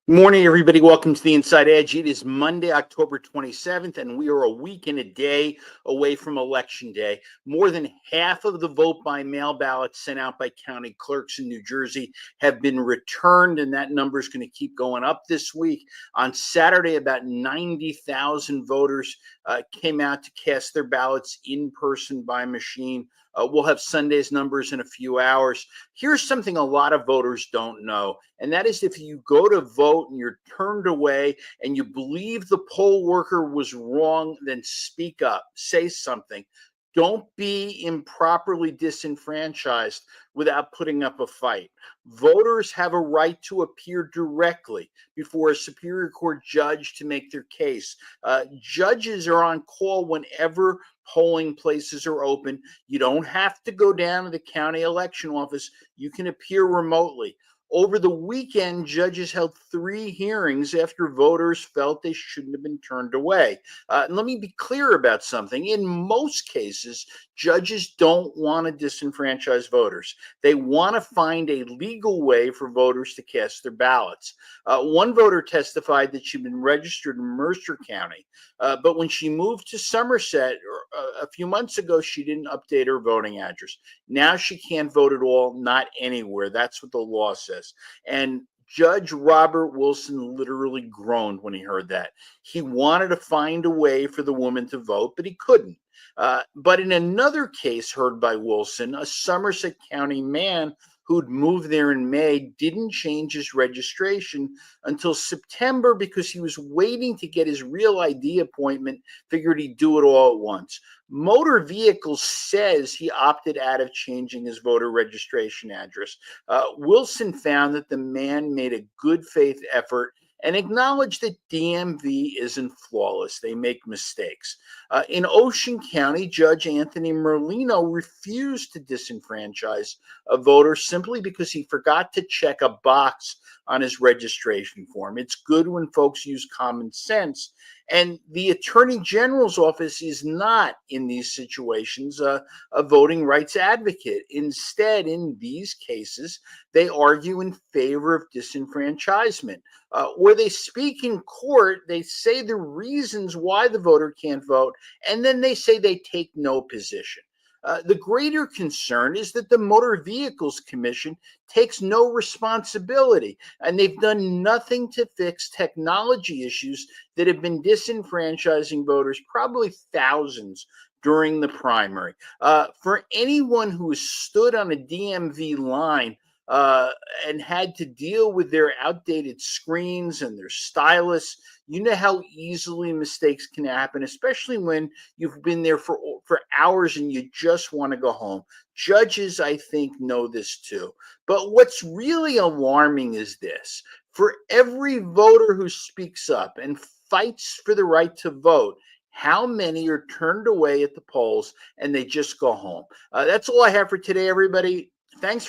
Morning, everybody. Welcome to the Inside Edge. It is Monday, October 27th, and we are a week and a day away from Election Day. More than half of the vote by mail ballots sent out by county clerks in New Jersey have been returned, and that number is going to keep going up this week. On Saturday, about 90,000 voters came out to cast their ballots in person by machine. We'll have Sunday's numbers in a few hours. Here's something a lot of voters don't know, and that is if you go to vote and you're turned away and you believe the poll worker was wrong, then speak up, say something. Don't be improperly disenfranchised without putting up a fight. Voters have a right to appear directly before a Superior Court judge to make their case. Judges are on call whenever polling places are open. You don't have to go down to the county election office. You can appear remotely. Over the weekend, judges held 3 hearings after voters felt they shouldn't have been turned away. And let me be clear about something. In most cases, judges don't want to disenfranchise voters. They want to find a legal way for voters to cast their ballots. One voter testified that she'd been registered in Mercer County, but when she moved to Somerset a few months ago, she didn't update her voting address. Now she can't vote at all, not anywhere. That's what the law says. And Judge Robert Wilson literally groaned when he heard that. He wanted to find a way for the woman to vote, but he couldn't. But in another case heard by Wilson, a Somerset County man who'd moved there in May didn't change his registration until September because he was waiting to get his real ID appointment, figured he'd do it all at once. Motor Vehicles says he opted out of changing his voter registration address. Wilson found that the man made a good faith effort and acknowledged that DMV isn't flawless. They make mistakes. In Ocean County, Judge Anthony Merlino refused to disenfranchise a voter simply because he forgot to check a box on his registration form. It's good when folks use common sense. And the Attorney General's office is not, in these situations, a voting rights advocate. Instead, in these cases, they argue in favor of disenfranchisement. Where they speak in court, they say the reasons why the voter can't vote, and then they say they take no position. The greater concern is that the Motor Vehicles Commission takes no responsibility, and they've done nothing to fix technology issues that have been disenfranchising voters, probably thousands, during the primary. For anyone who has stood on a DMV line and had to deal with their outdated screens and their stylus, you know how easily mistakes can happen, especially when you've been there for hours and you just want to go home. Judges, I think, know this too. But what's really alarming is this. For every voter who speaks up and fights for the right to vote, how many are turned away at the polls and they just go home? That's all I have for today, everybody. Thanks for